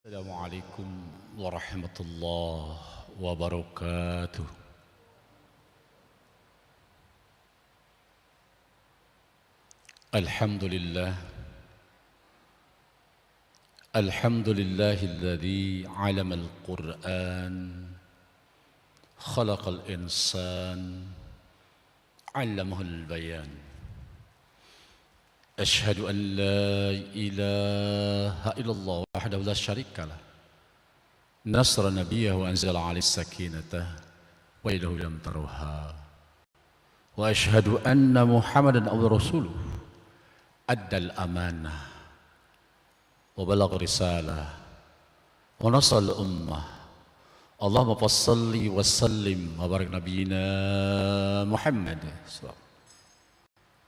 Assalamualaikum warahmatullahi wabarakatuh. Alhamdulillah. Alhamdulillahilladzi 'alamal Qur'an, khalaqal insan, 'allamahul bayan. Asyhadu an la ilaha illallah wahdahu la syarika lah. Nasra nabiyahu wa anzala 'alais sakinatah wa ilahu lam taruha. Wa asyhadu anna Muhammadan abduhu rasuluh addal amanah wa balagha risalah wa nasal ummah. Allahumma fassalli wa sallim wa barik nabiyina Muhammad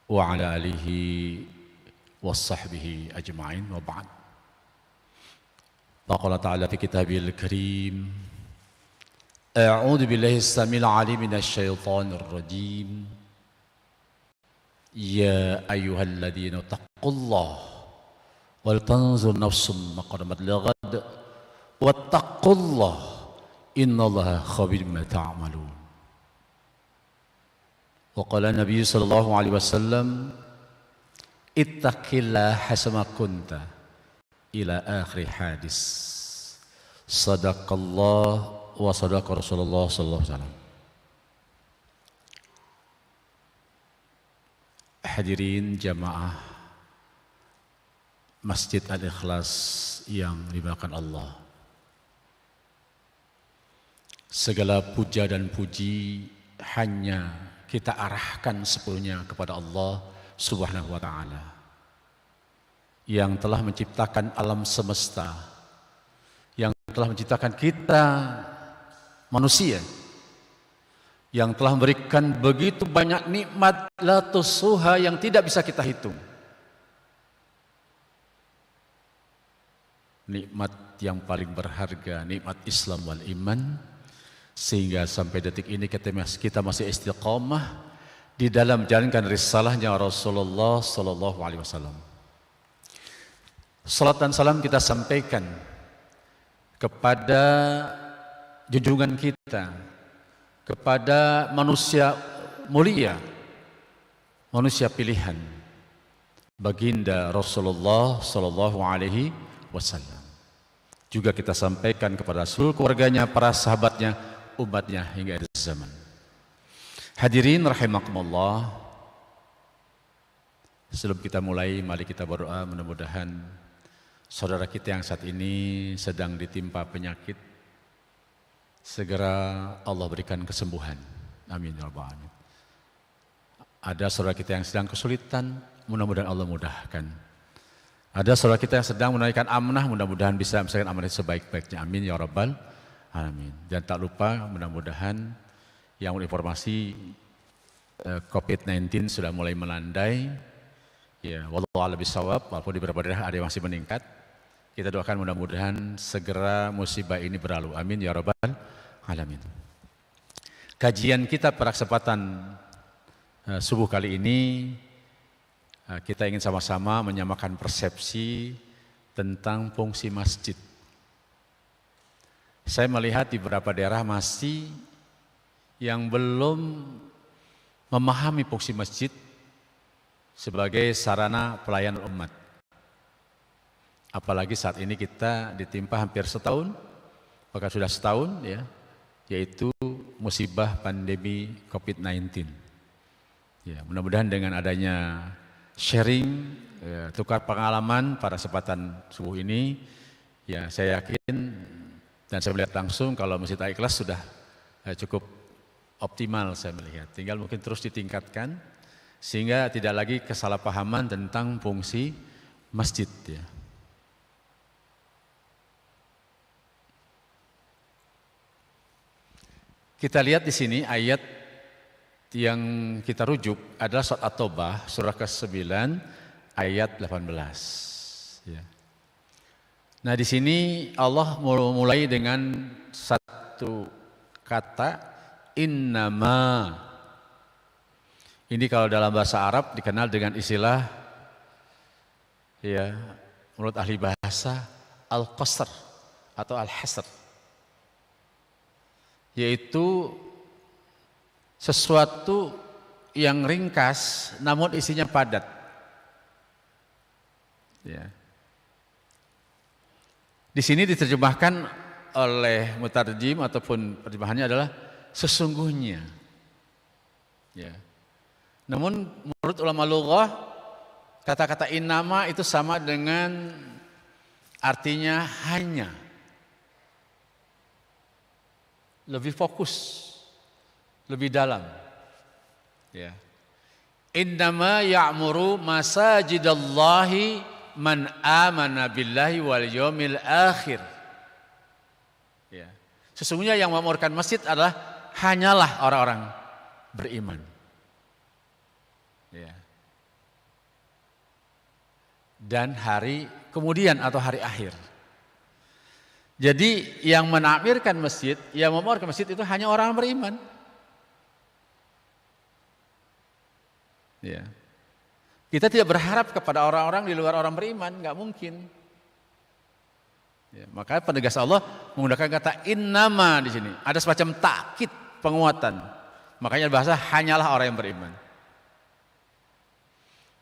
wa ala alihi wa sahbihi ajma'in wa ba'd. Faqala ta'ala fi kitabihil karim, a'udzu billahi as-sami'il 'alim minasy syaithanir rajim. Ya ayyuhalladzina taqullaha wal tanzur nafsum ma qaddamat lighad wattaqullaha innallaha khabirum bima ta'malun. Wa qala Nabi sallallahu alaihi wasallam, ittaqillah hasama kunta ila akhir hadis. Sadaqallah wa sadaqa Rasulullah sallallahu alaihi wasallam. Hadirin jamaah Masjid Al-Ikhlas yang dimuliakan Allah, segala puja dan puji hanya kita arahkan sepenuhnya kepada Allah Subhanahu wa ta'ala yang telah menciptakan alam semesta, yang telah menciptakan kita manusia, yang telah memberikan begitu banyak nikmat la tusuha yang tidak bisa kita hitung. Nikmat yang paling berharga, nikmat Islam wal iman, sehingga sampai detik ini kita masih istiqamah di dalam menjalankan risalahnya Rasulullah sallallahu alaihi wasallam. Salat dan salam kita sampaikan kepada junjungan kita, kepada manusia mulia, manusia pilihan, baginda Rasulullah sallallahu alaihi wasallam. Juga kita sampaikan kepada seluruh keluarganya, para sahabatnya, umatnya hingga akhir zaman. Hadirin rahimakumullah, sebelum kita mulai, mari kita berdoa mudah-mudahan saudara kita yang saat ini sedang ditimpa penyakit segera Allah berikan kesembuhan. Amin ya rabbal alamin. Ada saudara kita yang sedang kesulitan, mudah-mudahan Allah mudahkan. Ada saudara kita yang sedang menunaikan amanah, mudah-mudahan bisa menyelesaikan amanah sebaik-baiknya. Amin ya rabbal alamin. Dan tak lupa mudah-mudahan yang informasi COVID-19 sudah mulai melandai. Ya, wallahu a'lam bishawab, walaupun di beberapa daerah ada yang masih meningkat. Kita doakan mudah-mudahan segera musibah ini berlalu. Amin ya rabbal alamin. Kajian kita pada kesempatan subuh kali ini, kita ingin sama-sama menyamakan persepsi tentang fungsi masjid. Saya melihat di beberapa daerah masih yang belum memahami fungsi masjid sebagai sarana pelayanan umat. Apalagi saat ini kita ditimpa hampir setahun, bahkan sudah setahun ya, yaitu musibah pandemi COVID-19. Ya, mudah-mudahan dengan adanya sharing, ya, tukar pengalaman pada kesempatan subuh ini, ya saya yakin dan saya melihat langsung kalau Masjid Al-Ikhlas sudah cukup optimal saya melihat. Tinggal mungkin terus ditingkatkan sehingga tidak lagi kesalahpahaman tentang fungsi masjid. Ya. Kita lihat di sini ayat yang kita rujuk adalah surat At-Taubah surah ke-9 ayat 18. Ya. Nah di sini Allah mulai dengan satu kata innama. Ini kalau dalam bahasa Arab dikenal dengan istilah, ya menurut ahli bahasa, al-qasr. atau al-hasr, yaitu sesuatu yang ringkas namun isinya padat. Ya. Di sini diterjemahkan oleh mutarjim ataupun terjemahannya adalah sesungguhnya. Ya. Namun menurut ulama lughah, kata-kata innama itu sama dengan artinya hanya. Lebih fokus, lebih dalam. Ya. Innama ya'muru masajidallahi man amana billahi wal yawmil akhir. Ya. Sesungguhnya yang memamurkan masjid adalah hanyalah orang-orang beriman. Ya. Dan hari kemudian atau hari akhir. Jadi yang menakmirkan masjid, yang memamurkan masjid itu hanya orang beriman. Ya. Kita tidak berharap kepada orang-orang di luar orang beriman, nggak mungkin. Ya, maka penegas Allah menggunakan kata innama di sini. Ada semacam takkid, penguatan. Makanya bahasa hanyalah orang yang beriman.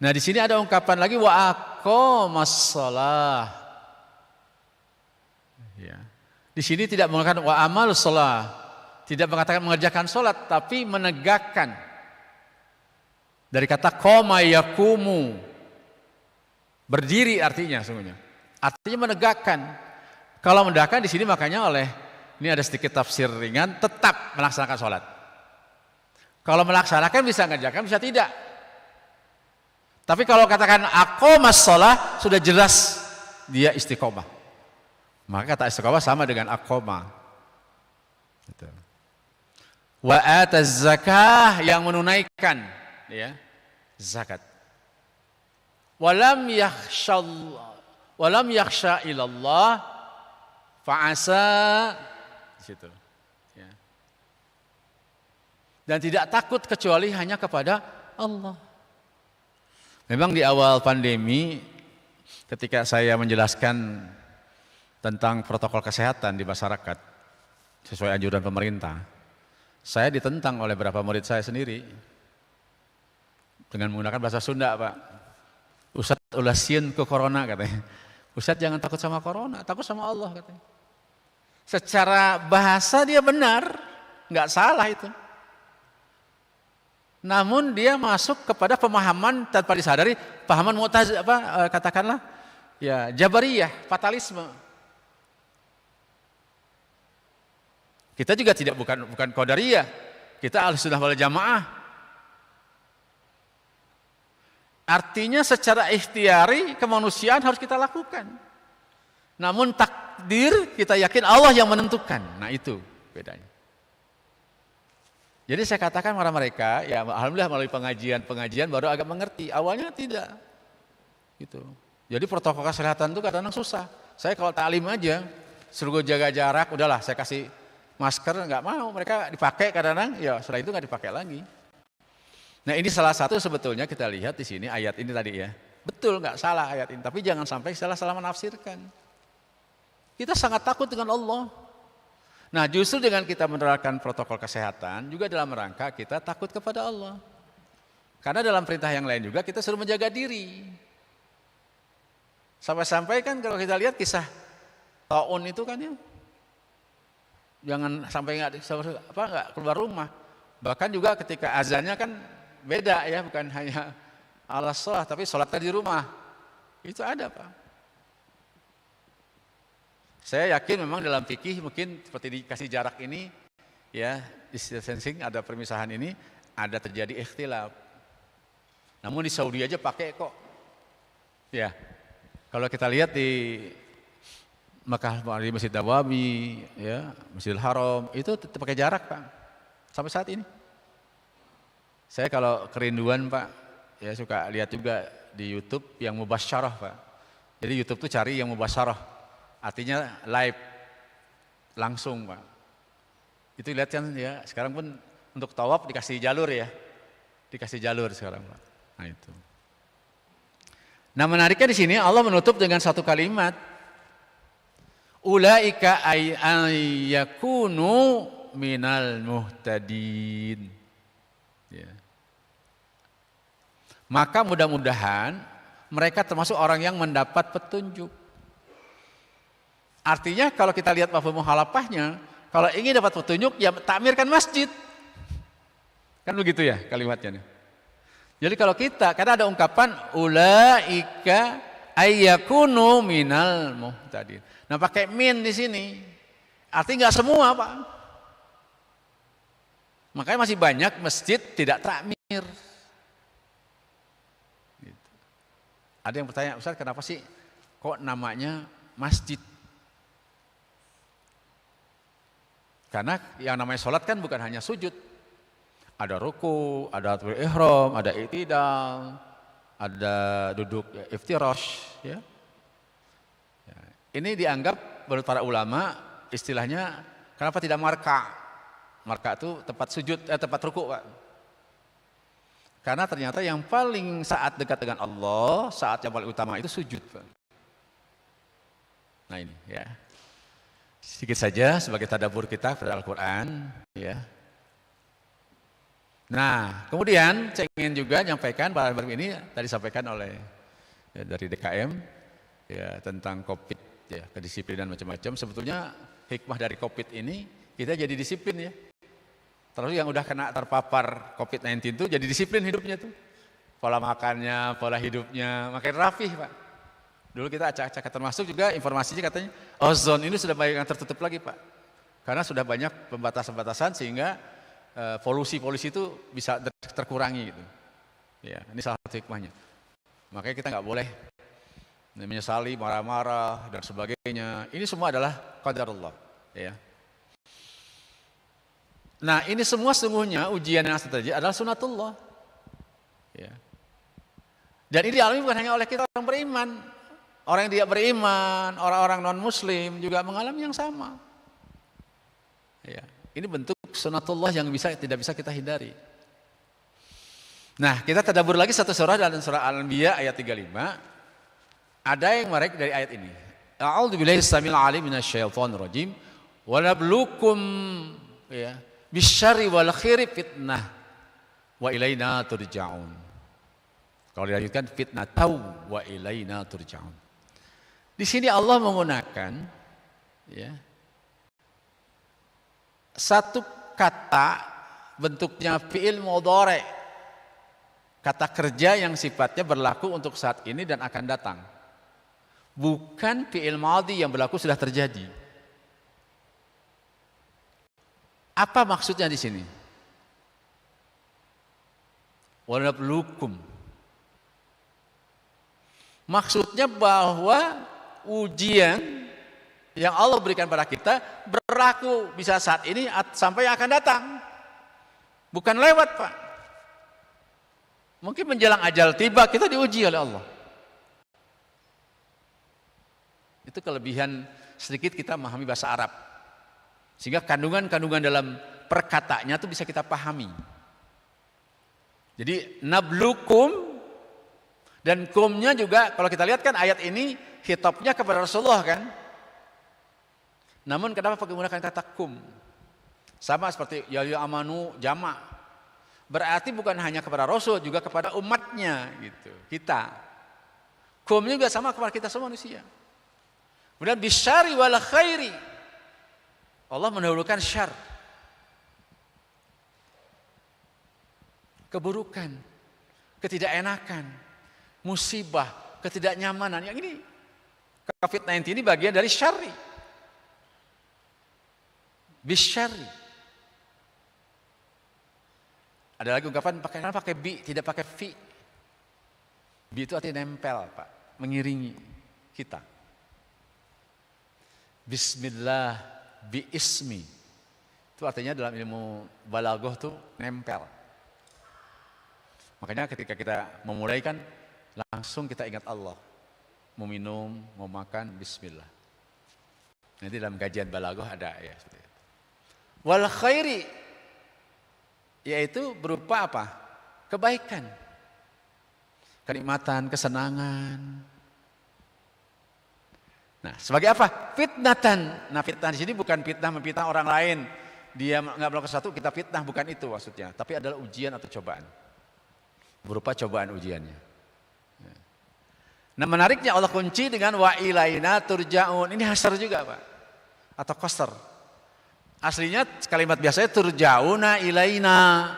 Nah di sini ada ungkapan lagi wa aqamas shalah. Ya. Di sini tidak mengatakan wa amalus shalah, tidak mengatakan mengerjakan sholat, tapi menegakkan. Dari kata qama yaqumu, berdiri artinya sungguhnya. Artinya menegakkan. Kalau menegakkan di sini makanya ini ada sedikit tafsir ringan, tetap melaksanakan sholat. Kalau melaksanakan bisa mengerjakan, bisa tidak. Tapi kalau katakan aqamas shalah sudah jelas dia istiqomah. Maka kata istiqomah sama dengan aqoma. Gitu. Wa ataz zakah, yang menunaikan ya zakat. Walam yakhsha ilallah fa'asa di situ. Ya. Dan tidak takut kecuali hanya kepada Allah. Memang di awal pandemi ketika saya menjelaskan tentang protokol kesehatan di masyarakat sesuai anjuran pemerintah, saya ditentang oleh beberapa murid saya sendiri dengan menggunakan bahasa Sunda, Pak. Ustadz ulah sieun ke corona katanya. Ustadz jangan takut sama corona, takut sama Allah katanya. Secara bahasa dia benar, nggak salah itu. Namun dia masuk kepada pemahaman tanpa disadari, pahaman katakanlah ya Jabariyah, fatalisme. Kita juga tidak bukan Qadariyah. Kita Ahlussunnah wal Jamaah. Artinya secara ikhtiari kemanusiaan harus kita lakukan. Namun takdir kita yakin Allah yang menentukan. Nah itu bedanya. Jadi saya katakan kepada mereka, ya alhamdulillah melalui pengajian baru agak mengerti. Awalnya tidak. Gitu. Jadi protokol kesehatan itu kadang-kadang susah. Saya kalau taklim aja, suruh jaga jarak, udahlah saya kasih masker, nggak mau. Mereka dipakai kadang-kadang, ya setelah itu nggak dipakai lagi. Nah ini salah satu sebetulnya kita lihat di sini ayat ini tadi ya. Betul nggak salah ayat ini, tapi jangan sampai salah menafsirkan. Kita sangat takut dengan Allah. Nah justru dengan kita menerapkan protokol kesehatan juga dalam rangka kita takut kepada Allah. Karena dalam perintah yang lain juga kita suruh menjaga diri. Sampai-sampai kan kalau kita lihat kisah taun itu kan ya, jangan sampai nggak keluar rumah. Bahkan juga ketika azannya kan beda ya, bukan hanya ala sholat, tapi sholatnya di rumah. Itu ada Pak. Saya yakin memang dalam fikih mungkin seperti dikasih jarak ini, ya distancing, ada permisahan ini, ada terjadi ikhtilaf. Namun di Saudi aja pakai kok. Ya, kalau kita lihat di Mekah, di Masjid Nabawi, ya Masjidil Haram, itu tetap pakai jarak Pak. Sampai saat ini. Saya kalau kerinduan Pak, ya suka lihat juga di YouTube yang mubasyarah Pak. Jadi YouTube tuh cari yang mubasyarah, artinya live, langsung Pak. Itu lihat kan ya, sekarang pun untuk tawaf dikasih jalur ya, dikasih jalur sekarang Pak. Nah itu. Nah menariknya di sini Allah menutup dengan satu kalimat, Ulaika ayyakunu minal muhtadin. Ya. Maka mudah-mudahan mereka termasuk orang yang mendapat petunjuk. Artinya kalau kita lihat mafhum mukhalafahnya, kalau ingin dapat petunjuk ya takmirkan masjid. Kan begitu ya kalimatnya nih. Jadi kalau kita, karena ada ungkapan ulaika ayyakunu minal muhtadin. Nah pakai min di sini, artinya nggak semua Pak. Makanya masih banyak masjid tidak takmir. Gitu. Ada yang bertanya, Ustaz kenapa sih kok namanya masjid? Karena yang namanya sholat kan bukan hanya sujud. Ada ruku, ada takbiratul ihram, ada i'tidal, ada duduk iftirash, ya. Ya. Ini dianggap menurut para ulama istilahnya kenapa tidak marka? Marka itu tempat sujud, tempat ruku, Pak. Karena ternyata yang paling saat dekat dengan Allah, saat yang paling utama itu sujud, Pak. Nah ini ya. Sedikit saja sebagai tadabbur kita pada Al-Qur'an, ya. Nah, kemudian saya ingin juga menyampaikan bahwa ini tadi disampaikan oleh ya, dari DKM ya tentang COVID ya, kedisiplinan macam-macam. Sebetulnya hikmah dari COVID ini kita jadi disiplin ya. Terus yang udah kena terpapar COVID-19 itu jadi disiplin hidupnya tuh. Pola makannya, pola hidupnya makin rapih, Pak. Dulu kita acak-acak termasuk juga informasinya katanya ozon ini sudah banyak yang tertutup lagi, Pak. Karena sudah banyak pembatasan-pembatasan sehingga polusi-polusi itu bisa terkurangi gitu. Ya, ini salah satu hikmahnya. Makanya kita nggak boleh menyesali, marah-marah dan sebagainya. Ini semua adalah qadarullah, ya. Nah, ini semua sungguhnya ujian yang terjadi adalah sunatullah. Ya. Dan ini dialami bukan hanya oleh kita orang beriman. Orang yang tidak beriman, orang-orang non-muslim juga mengalami yang sama. Ya. Ini bentuk sunatullah yang tidak bisa kita hindari. Nah, kita tadabbur lagi satu surah dalam surah Al-Anbiya ayat 35. Ada yang menarik dari ayat ini. A'udzubillahi samil alim minasyaitonir rajim. Wa nabluukum ya bisyarri wal khairi fitnah wa ilaina turja'un. Kalau dilanjutkan fitnah tau wa ilaina turja'un. Di sini Allah menggunakan ya satu kata bentuknya fi'il mudhari', kata kerja yang sifatnya berlaku untuk saat ini dan akan datang, bukan fi'il madhi yang berlaku sudah terjadi. Apa maksudnya di sini? Wanabluukum, maksudnya bahwa ujian yang Allah berikan pada kita berlaku bisa saat ini sampai akan datang. Bukan lewat, Pak. Mungkin menjelang ajal tiba kita diuji oleh Allah. Itu kelebihan sedikit kita memahami bahasa Arab. Sehingga kandungan-kandungan dalam perkataannya itu bisa kita pahami. Jadi nablukum dan kumnya juga kalau kita lihat kan ayat ini khitabnya kepada Rasulullah kan. Namun kenapa pakai menggunakan kata kum? Sama seperti ya amanu jamak. Berarti bukan hanya kepada Rasul, juga kepada umatnya gitu. Kita. Kum juga sama kepada kita semua manusia. Kemudian bisyari wal khairi. Allah mendahulukan syar. Keburukan, ketidakenakan, musibah, ketidaknyamanan. Yang ini COVID-19 ini bagian dari syarri. Bisyari. Ada lagi ungkapan pakai bi, tidak pakai fi. Bi itu artinya nempel, Pak, mengiringi kita. Bismillah bi ismi. Itu artinya dalam ilmu balaghah tuh nempel. Makanya ketika kita memulai kan langsung kita ingat Allah. Mau minum, mau makan, bismillah. Nanti dalam kajian balaghah ada ya seperti itu. Wal khairi, yaitu berupa apa? Kebaikan, kenikmatan, kesenangan. Nah, sebagai apa? Fitnatan. Nah, fitnah di sini bukan fitnah memfitnah orang lain. Dia nggak melakukan sesuatu, kita fitnah, bukan itu maksudnya. Tapi adalah ujian atau cobaan. Berupa cobaan ujiannya. Nah, menariknya Allah kunci dengan wa ilaina turja'un. Ini hasar juga, Pak. Atau qasar. Aslinya kalimat biasanya turja'una ilaina.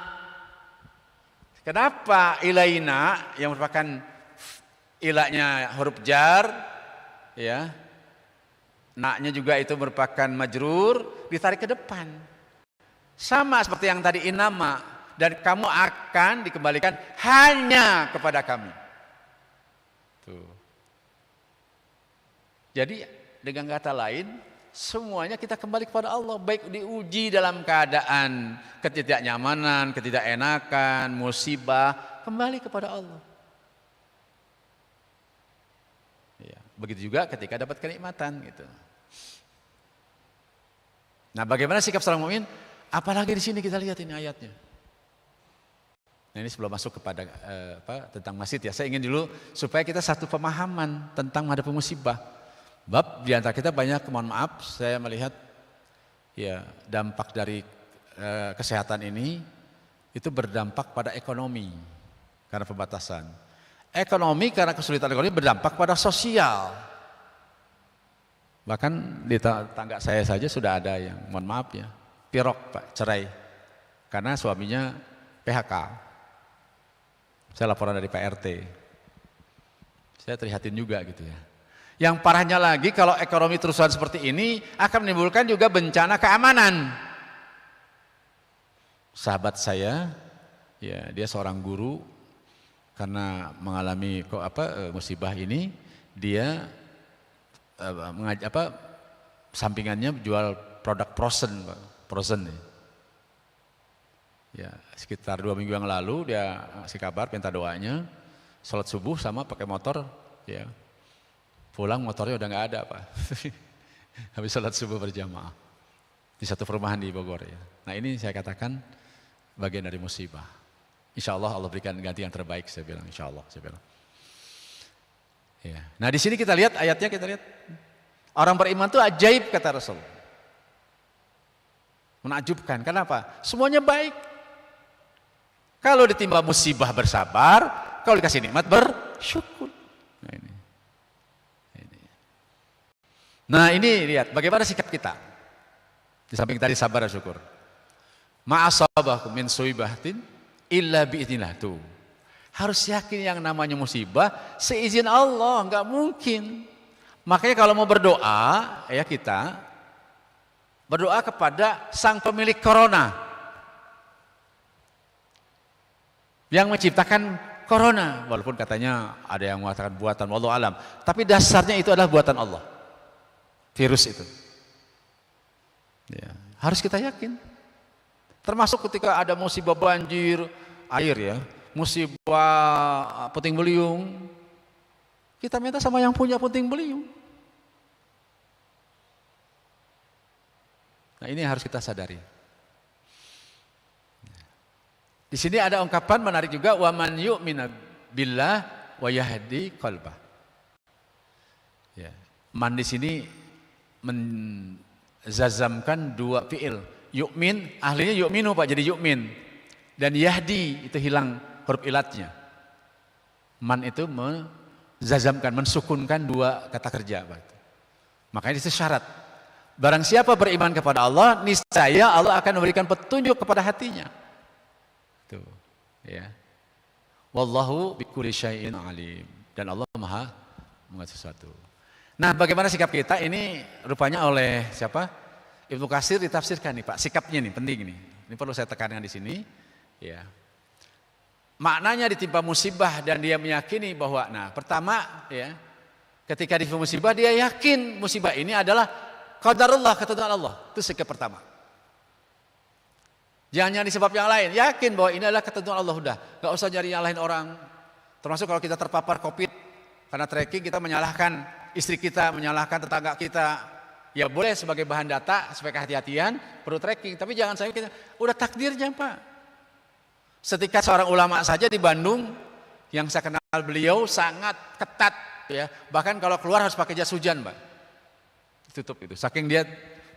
Kenapa ilaina yang merupakan ilahnya huruf jar, ya, naknya juga itu merupakan majrur, ditarik ke depan. Sama seperti yang tadi inama, dan kamu akan dikembalikan hanya kepada kami. Tuh. Jadi dengan kata lain, semuanya kita kembali kepada Allah, baik diuji dalam keadaan ketidaknyamanan, ketidakenakan, musibah, kembali kepada Allah. Ya, begitu juga ketika dapat kenikmatan gitu. Nah, bagaimana sikap seorang mukmin? Apalagi di sini kita lihat ini ayatnya. Nah, ini sebelum masuk kepada tentang masjid ya, saya ingin dulu supaya kita satu pemahaman tentang menghadapi musibah. Bab di antara kita banyak, mohon maaf, saya melihat ya dampak dari kesehatan ini itu berdampak pada ekonomi karena pembatasan. Ekonomi karena kesulitan ekonomi berdampak pada sosial. Bahkan di tangga saya saja sudah ada yang, mohon maaf ya, pirok Pak, cerai karena suaminya PHK. Saya laporan dari PRT. Saya prihatin juga gitu ya. Yang parahnya lagi kalau ekonomi terusan seperti ini akan menimbulkan juga bencana keamanan. Sahabat saya, ya dia seorang guru, karena mengalami musibah ini, dia sampingannya jual produk frozen. Ya, sekitar 2 minggu yang lalu dia ngasih kabar, minta doanya, sholat subuh sama pakai motor, ya. Pulang motornya udah nggak ada Pak. Habis sholat subuh berjamaah di satu perumahan di Bogor ya. Nah, ini saya katakan bagian dari musibah. Insya Allah Allah berikan ganti yang terbaik, saya bilang insya Allah. Saya bilang. Ya. Nah, di sini kita lihat ayatnya, kita lihat orang beriman itu ajaib kata Rasul. Menakjubkan. Kenapa? Semuanya baik. Kalau ditimpa musibah bersabar, kalau dikasih nikmat bersyukur. Nah, ini lihat bagaimana sikap kita. Di samping tadi sabar dan syukur. Ma'asabakum min suibatin illa bi'idznillah. Tuh. Harus yakin yang namanya musibah seizin Allah, enggak mungkin. Makanya kalau mau berdoa, ya kita berdoa kepada sang pemilik corona. Yang menciptakan corona, walaupun katanya ada yang mengatakan buatan wallahu alam, tapi dasarnya itu adalah buatan Allah. Virus itu. Ya, harus kita yakin. Termasuk ketika ada musibah banjir, air ya, musibah puting beliung, kita minta sama yang punya puting beliung. Nah, ini harus kita sadari. Di sini ada ungkapan menarik juga, wa man yu'minu billah wa yahdi qalbah. Ya, man di sini menzazamkan dua fi'il. Yu'min, ahlinya yu'minu Pak, jadi yu'min. Dan yahdi itu hilang huruf ilatnya. Man itu menzazamkan, mensukunkan dua kata kerja Pak. Makanya itu syarat. Barang siapa beriman kepada Allah, niscaya Allah akan memberikan petunjuk kepada hatinya. Tuh, ya. Wallahu bikulli syai'in alim. Dan Allah Maha mengetahui sesuatu. Nah, bagaimana sikap kita ini rupanya oleh siapa? Ibnu Katsir ditafsirkan nih Pak, sikapnya nih penting nih. Ini perlu saya tekankan di sini, ya. Maknanya ditimpa musibah dan dia meyakini bahwa, nah pertama ya, ketika ditimpa musibah dia yakin musibah ini adalah qadarullah, ketentuan Allah. Itu sikap pertama. Jangan nyari sebab yang lain, yakin bahwa ini adalah ketentuan Allah udah. Gak usah nyari nyalahin orang. Termasuk kalau kita terpapar COVID karena trekking, kita menyalahkan istri kita, menyalahkan tetangga kita, ya boleh sebagai bahan data supaya kehati-hatian, perlu tracking, tapi jangan sampai kita udah takdirnya Pak. Setika seorang ulama saja di Bandung yang saya kenal beliau sangat ketat ya, bahkan kalau keluar harus pakai jas hujan Pak. Tutup itu. Saking dia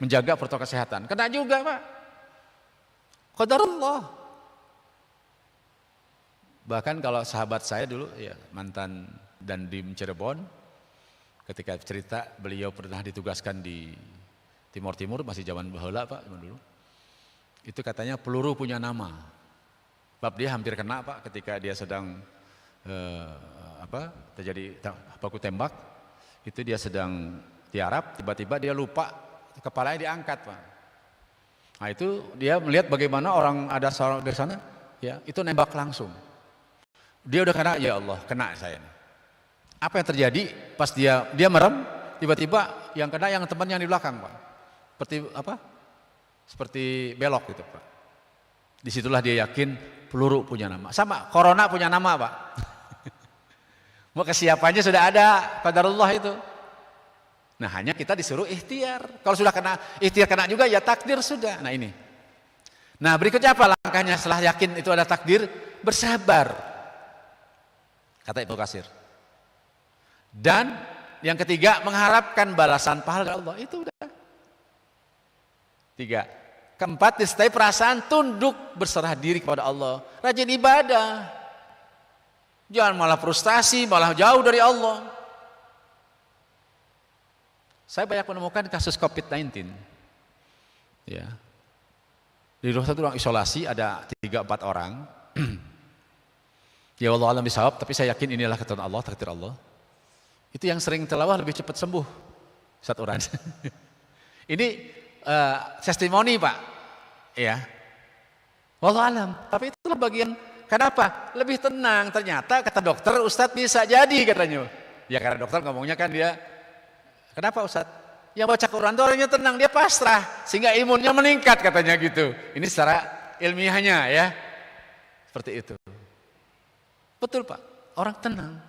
menjaga protokol kesehatan. Kena juga, Pak. Qadarullah. Bahkan kalau sahabat saya dulu, ya mantan Dandim Cirebon, ketika cerita beliau pernah ditugaskan di Timur Timur, masih zaman baheula Pak, zaman dulu. Itu katanya peluru punya nama. Sebab dia hampir kena Pak ketika dia sedang terjadi baku tembak. Itu dia sedang tiarap, tiba-tiba dia lupa, kepalanya diangkat Pak. Nah itu dia melihat bagaimana orang ada seorang dari sana, ya itu nembak langsung. Dia udah kena, ya Allah kena saya nih. Apa yang terjadi pas dia merem, tiba-tiba yang kena yang teman yang di belakang Pak. Seperti apa? Seperti belok gitu Pak. Disitulah dia yakin peluru punya nama. Sama, corona punya nama Pak. Mau kesiapannya sudah ada, qadarullah itu. Nah hanya kita disuruh ikhtiar. Kalau sudah kena, ikhtiar kena juga ya takdir sudah. Nah ini. Nah berikutnya apa langkahnya setelah yakin itu ada takdir? Bersabar. Kata Ibnu Katsir. Dan yang ketiga mengharapkan balasan pahala dari Allah. Itu udah. 3. Keempat disertai perasaan tunduk berserah diri kepada Allah. Rajin ibadah. Jangan malah frustasi, malah jauh dari Allah. Saya banyak menemukan kasus COVID-19. Ya. Di rumah satu ruang isolasi ada 3-4 orang. Ya Allah alam bisawab, tapi saya yakin inilah ketentuan Allah, takdir Allah. Itu yang sering telawah lebih cepat sembuh. Satu orang. Ini testimoni Pak. Ya. Wallahu alam. Tapi itulah bagian. Kenapa? Lebih tenang. Ternyata kata dokter, Ustadz bisa jadi katanya. Ya karena dokter ngomongnya kan dia. Kenapa Ustadz? Yang baca Quran itu orangnya tenang, dia pasrah. Sehingga imunnya meningkat katanya gitu. Ini secara ilmiahnya ya. Seperti itu. Betul Pak. Orang tenang.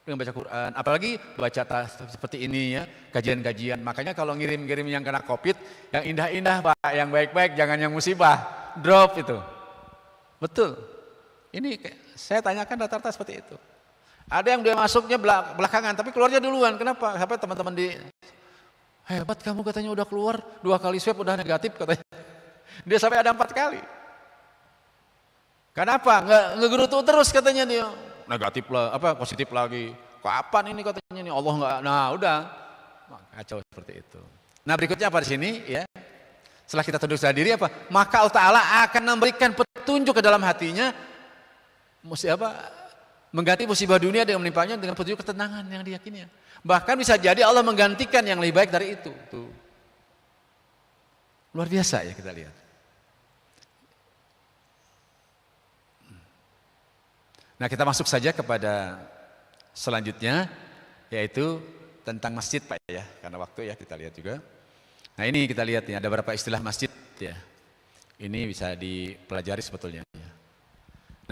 Dengan baca Quran, apalagi baca seperti ini ya, kajian-kajian. Makanya kalau ngirim-ngirim yang kena COVID, yang indah-indah Pak, yang baik-baik, jangan yang musibah, drop itu. Betul. Ini saya tanyakan rata-rata seperti itu. Ada yang dia masuknya belakangan, tapi keluarnya duluan. Kenapa? Sampai teman-teman hebat kamu katanya udah keluar 2 kali swab udah negatif katanya. Dia sampai ada 4 kali. Kenapa? Ngegerutu terus katanya dia. Negatif lah, positif lagi. Kapan ini katanya nih Allah nggak? Nah udah kacau seperti itu. Nah berikutnya apa di sini ya? Setelah kita tunduk pada diri apa? Maka Allah Taala akan memberikan petunjuk ke dalam hatinya. Mengganti musibah dunia dengan menimpanya dengan petunjuk ketenangan yang diyakininya. Bahkan bisa jadi Allah menggantikan yang lebih baik dari itu. Tuh. Luar biasa ya kita lihat. Nah kita masuk saja kepada selanjutnya yaitu tentang masjid Pak ya, karena waktu ya kita lihat juga. Nah ini kita lihat nih ada beberapa istilah masjid ya. Ini bisa dipelajari sebetulnya.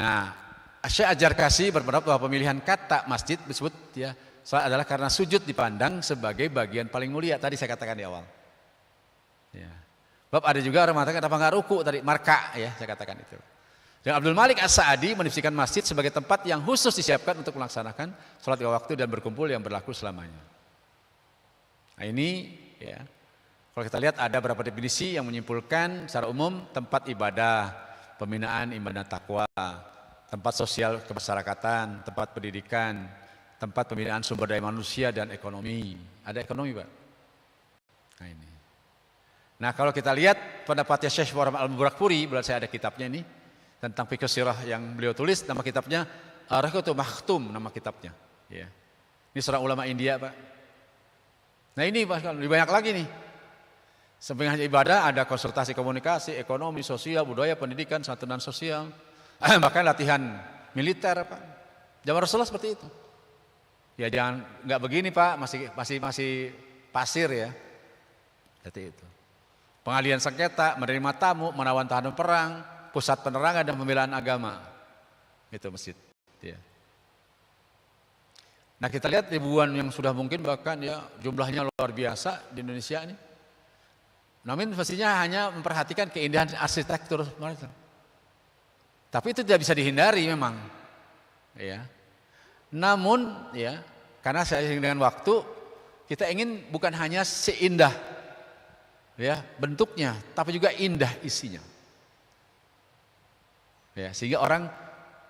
Nah Syekh Al-Jarkasi berpendapat bahwa pemilihan kata masjid disebut ya adalah karena sujud dipandang sebagai bagian paling mulia. Tadi saya katakan di awal. Ya. Sebab ada juga orang mengatakan apa nggak ruku tadi marka ya saya katakan itu. Dan Abdul Malik As-Sa'adi mendefinisikan masjid sebagai tempat yang khusus disiapkan untuk melaksanakan sholat 5 waktu dan berkumpul yang berlaku selamanya. Nah ini ya, kalau kita lihat ada beberapa definisi yang menyimpulkan secara umum tempat ibadah, pembinaan ibadah takwa, tempat sosial kemasyarakatan, tempat pendidikan, tempat pembinaan sumber daya manusia dan ekonomi. Ada ekonomi Pak. Nah ini. Nah kalau kita lihat pendapatnya Syekh Muhammad Al-Mubarakpuri, berarti saya ada kitabnya ini. Tentang fikih sirah yang beliau tulis, nama kitabnya Ar-Rahiqatul Makhtum, nama kitabnya. Ya. Ini seorang ulama India Pak. Nah ini lebih banyak lagi nih. Samping hanya ibadah, ada konsultasi komunikasi, ekonomi, sosial, budaya, pendidikan, santunan sosial, bahkan latihan militer Pak. Zaman Rasulullah seperti itu. Ya jangan nggak begini Pak, masih pasir ya. Seperti itu. Pengalihan sengketa, menerima tamu, menawan tahanan perang. Pusat penerangan dan pembelaan agama itu masjid ya. Nah kita lihat ribuan yang sudah mungkin bahkan ya jumlahnya luar biasa di Indonesia ini. Namun pastinya hanya memperhatikan keindahan arsitektur tapi itu tidak bisa dihindari memang ya. Namun ya karena saya dengan waktu Kita ingin bukan hanya seindah ya bentuknya, tapi juga indah isinya. Ya, sehingga orang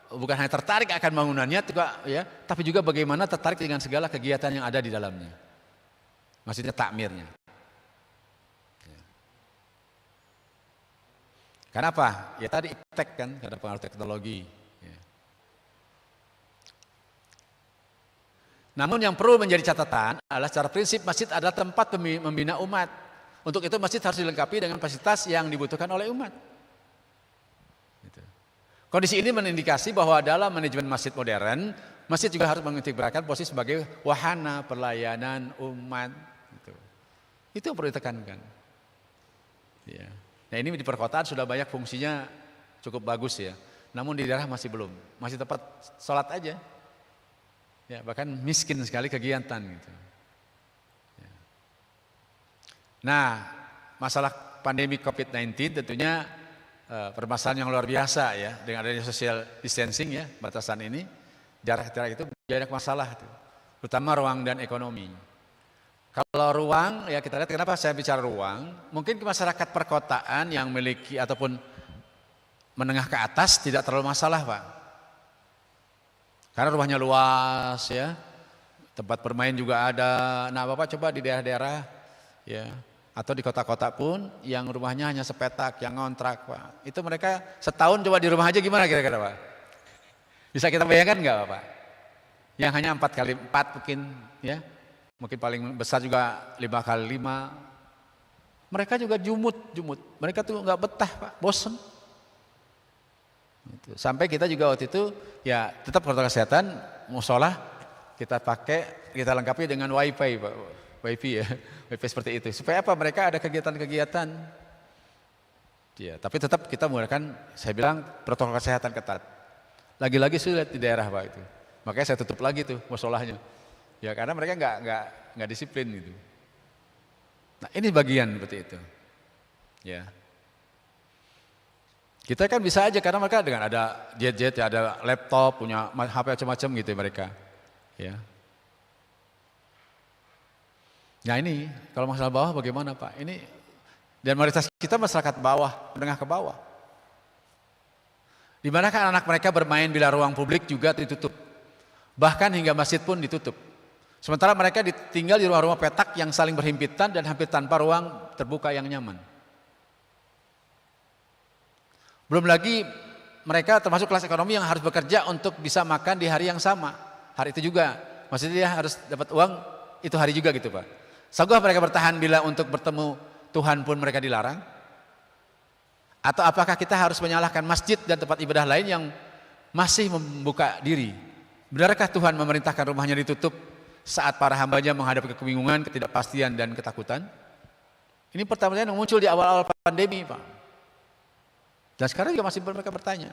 bukan hanya tertarik akan bangunannya, ya, tapi juga bagaimana tertarik dengan segala kegiatan yang ada di dalamnya. Maksudnya takmirnya. Ya. Kenapa? Ya tadi iptek kan, karena pengaruh teknologi. Ya. Namun yang perlu menjadi catatan adalah secara prinsip masjid adalah tempat membina umat. Untuk itu masjid harus dilengkapi dengan fasilitas yang dibutuhkan oleh umat. Gitu. Kondisi ini mengindikasi bahwa dalam manajemen masjid modern, masjid juga harus mengintegrasikan posisi sebagai wahana pelayanan umat. Gitu. Itu yang perlu ditekankan. Ya. Nah ini di perkotaan sudah banyak fungsinya cukup bagus ya. Namun di daerah masih belum, masih tempat sholat aja. Ya, bahkan miskin sekali kegiatan gitu. Ya. Nah, masalah pandemi COVID-19 tentunya permasalahan yang luar biasa ya, dengan adanya social distancing ya, batasan ini, jarak-jarak itu banyak masalah tuh, terutama ruang dan ekonomi. Kalau ruang ya kita lihat kenapa saya bicara ruang, mungkin ke masyarakat perkotaan yang memiliki ataupun menengah ke atas tidak terlalu masalah Pak. Karena rumahnya luas ya, tempat bermain juga ada. Nah Bapak coba di daerah-daerah ya, atau di kota-kota pun yang rumahnya hanya sepetak, yang ngontrak Pak. Itu mereka setahun coba di rumah aja gimana kira-kira Pak? Bisa kita bayangkan nggak Bapak? Yang hanya 4x4 mungkin ya, mungkin paling besar juga 5x5. Mereka juga jumut. Mereka tuh nggak betah Pak, bosen. Sampai kita juga waktu itu ya tetap protokol kesehatan, musola kita pakai, kita lengkapi dengan wifi Pak, wifi ya, wifi seperti itu. Supaya apa? Mereka ada kegiatan-kegiatan. Ya, tapi tetap kita menggunakan, saya bilang protokol kesehatan ketat. Lagi-lagi sulit di daerah Pak itu. Makanya saya tutup lagi tuh musolahnya. Ya karena mereka nggak disiplin gitu. Nah ini bagian seperti itu. Ya. Kita kan bisa aja karena mereka dengan ada jet-jet, ya, ada laptop, punya HP macam-macam gitu ya mereka. Ya. Nah ini kalau masalah bawah bagaimana Pak? Ini dan mayoritas kita masyarakat bawah, menengah ke bawah. Di manakah anak mereka bermain bila ruang publik juga ditutup. Bahkan hingga masjid pun ditutup. Sementara mereka tinggal di rumah-rumah petak yang saling berhimpitan dan hampir tanpa ruang terbuka yang nyaman. Belum lagi mereka termasuk kelas ekonomi yang harus bekerja untuk bisa makan di hari yang sama. Hari itu juga. Maksudnya dia harus dapat uang itu hari juga gitu Pak. Sanggupkah mereka bertahan bila untuk bertemu Tuhan pun mereka dilarang? Atau apakah kita harus menyalahkan masjid dan tempat ibadah lain yang masih membuka diri? Benarkah Tuhan memerintahkan rumahnya ditutup saat para hambanya menghadapi kebingungan, ketidakpastian dan ketakutan? Ini pertanyaan yang muncul di awal-awal pandemi Pak. Dan sekarang juga masih mereka bertanya.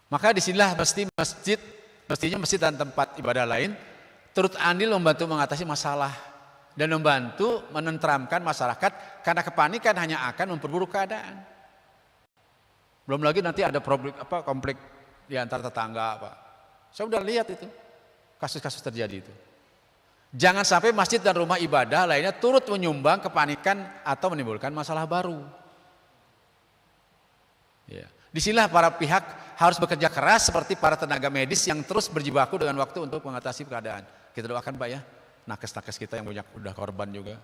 Maka disinilah mestinya masjid dan tempat ibadah lain turut andil membantu mengatasi masalah dan membantu menenteramkan masyarakat karena kepanikan hanya akan memperburuk keadaan. Belum lagi nanti ada konflik di antara tetangga Pak. Saya sudah lihat itu kasus-kasus terjadi itu. Jangan sampai masjid dan rumah ibadah lainnya turut menyumbang kepanikan atau menimbulkan masalah baru. Ya. Disinilah para pihak harus bekerja keras seperti para tenaga medis yang terus berjibaku dengan waktu untuk mengatasi keadaan. Kita doakan Pak ya, nakes-nakes kita yang banyak udah korban juga.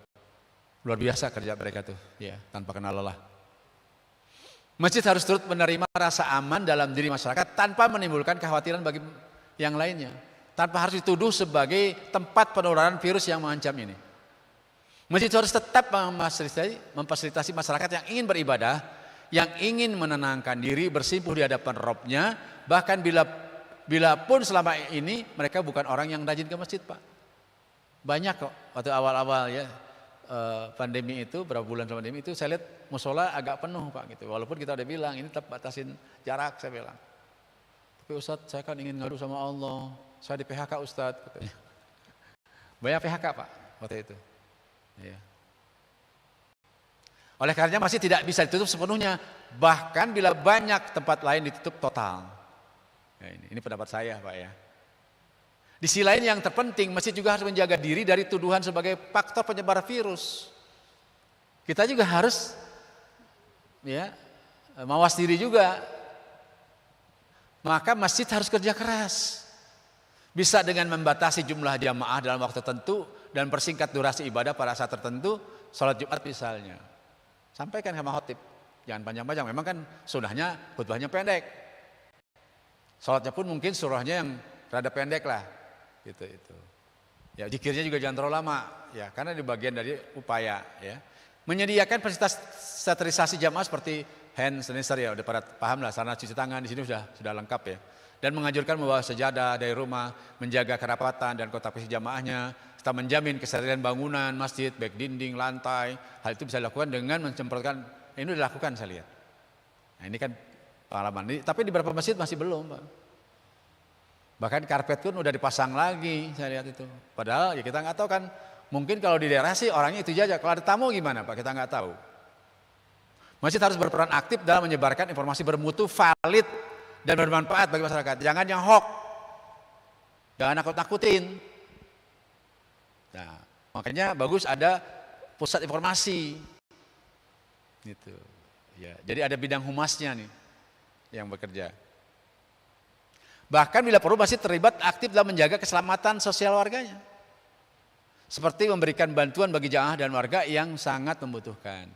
Luar biasa kerja mereka tuh, ya tanpa kenal lelah. Masjid harus turut menerima rasa aman dalam diri masyarakat tanpa menimbulkan kekhawatiran bagi yang lainnya. Tanpa harus dituduh sebagai tempat penularan virus yang mengancam ini. Masjid harus tetap memfasilitasi masyarakat yang ingin beribadah, yang ingin menenangkan diri, bersimpuh di hadapan Robnya, bahkan bila pun selama ini mereka bukan orang yang rajin ke masjid Pak. Banyak kok waktu awal-awal ya pandemi itu, berapa bulan pandemi itu saya lihat musola agak penuh Pak gitu. Walaupun kita udah bilang ini tetap batasin jarak, saya bilang. Tapi Ustadz saya kan ingin ngadu sama Allah, saya di PHK Ustadz katanya. Banyak PHK Pak waktu itu. Ya. Oleh karenanya masih tidak bisa ditutup sepenuhnya, bahkan bila banyak tempat lain ditutup total. Ya, ini pendapat saya Pak ya. Di sisi lain yang terpenting, masjid juga harus menjaga diri dari tuduhan sebagai faktor penyebar virus. Kita juga harus ya mawas diri juga. Maka masjid harus kerja keras. Bisa dengan membatasi jumlah jamaah dalam waktu tertentu dan persingkat durasi ibadah pada saat tertentu, sholat Jumat misalnya. Sampaikan sama khotib, jangan panjang-panjang. Memang kan sunahnya khutbahnya pendek. Sholatnya pun mungkin surahnya yang rada pendek lah, gitu itu. Ya zikirnya juga jangan terlalu lama, ya karena di bagian dari upaya, ya. Menyediakan fasilitas sterilisasi jamaah seperti hand sanitizer, ya udah pada paham lah, sarana cuci tangan di sini sudah lengkap ya. Dan menganjurkan membawa sejadah dari rumah, menjaga kerapatan dan kontak fisik jamaahnya, serta menjamin kesterilan bangunan, masjid, baik dinding, lantai. Hal itu bisa dilakukan dengan mencemprotkan, ini dilakukan saya lihat. Nah ini kan pengalaman ini, tapi di beberapa masjid masih belum, Pak. Bahkan karpet pun udah dipasang lagi, saya lihat itu. Padahal ya kita nggak tahu kan, mungkin kalau di daerah sih orangnya itu aja. Kalau ada tamu gimana Pak? Kita nggak tahu. Masjid harus berperan aktif dalam menyebarkan informasi bermutu, valid, dan bermanfaat bagi masyarakat. Jangan yang hoax, jangan nakut-nakutin. Nah, makanya bagus ada pusat informasi, gitu. Ya, jadi ada bidang humasnya nih yang bekerja. Bahkan bila perlu masjid terlibat aktif dalam menjaga keselamatan sosial warganya, seperti memberikan bantuan bagi jamaah dan warga yang sangat membutuhkan.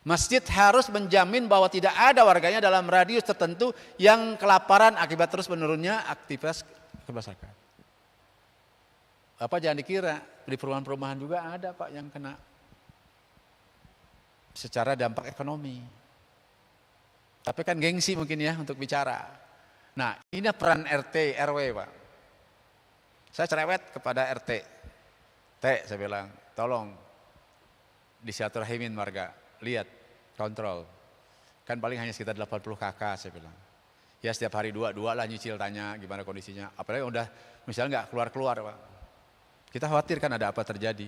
Masjid harus menjamin bahwa tidak ada warganya dalam radius tertentu yang kelaparan akibat terus menurunnya aktivitas masyarakat. Apa jangan dikira di perumahan-perumahan juga ada Pak yang kena secara dampak ekonomi. Tapi kan gengsi mungkin ya untuk bicara. Nah ini peran RT RW Pak. Saya cerewet kepada RT. Saya bilang tolong disilaturahmin warga. Lihat, kontrol. Kan paling hanya sekitar 80 kakak saya bilang. Ya setiap hari dua lah nyicil tanya gimana kondisinya. Apalagi udah misalnya nggak keluar-keluar Pak. Kita khawatir kan ada apa terjadi.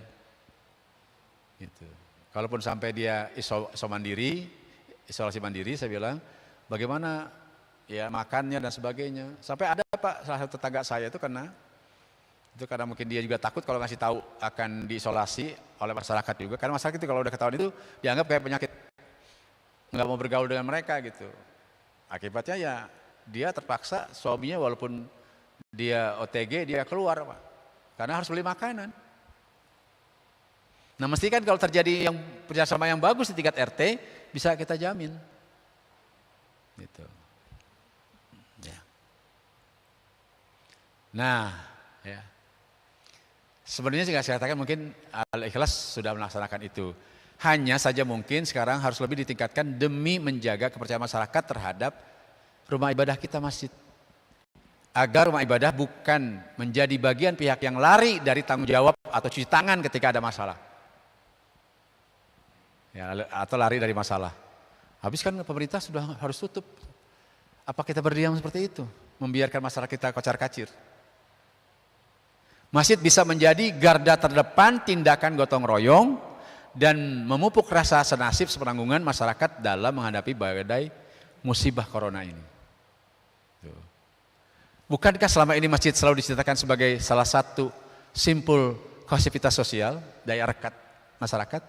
Gitu. Kalaupun sampai dia isolasi mandiri saya bilang, bagaimana ya makannya dan sebagainya. Sampai ada Pak salah satu tetangga saya itu karena mungkin dia juga takut kalau ngasih tahu akan diisolasi oleh masyarakat juga. Karena masyarakat itu kalau udah ketahuan itu dianggap kayak penyakit, nggak mau bergaul dengan mereka gitu. Akibatnya ya dia terpaksa suaminya walaupun dia OTG dia keluar Pak, karena harus beli makanan. Nah mesti kan kalau terjadi yang kerjasama yang bagus di tingkat RT bisa kita jamin. Gitu. Ya. Nah, ya. Sebenarnya saya katakan mungkin Al-Ikhlas sudah melaksanakan itu. Hanya saja mungkin sekarang harus lebih ditingkatkan demi menjaga kepercayaan masyarakat terhadap rumah ibadah kita masjid. Agar rumah ibadah bukan menjadi bagian pihak yang lari dari tanggung jawab atau cuci tangan ketika ada masalah. Ya, atau lari dari masalah. Habis kan pemerintah sudah harus tutup. Apa kita berdiam seperti itu? Membiarkan masyarakat kita kocar-kacir. Masjid bisa menjadi garda terdepan tindakan gotong royong dan memupuk rasa senasib sepenanggungan masyarakat dalam menghadapi badai musibah corona ini. Bukankah selama ini masjid selalu diceritakan sebagai salah satu simpul kohesivitas sosial, daya rekat masyarakat?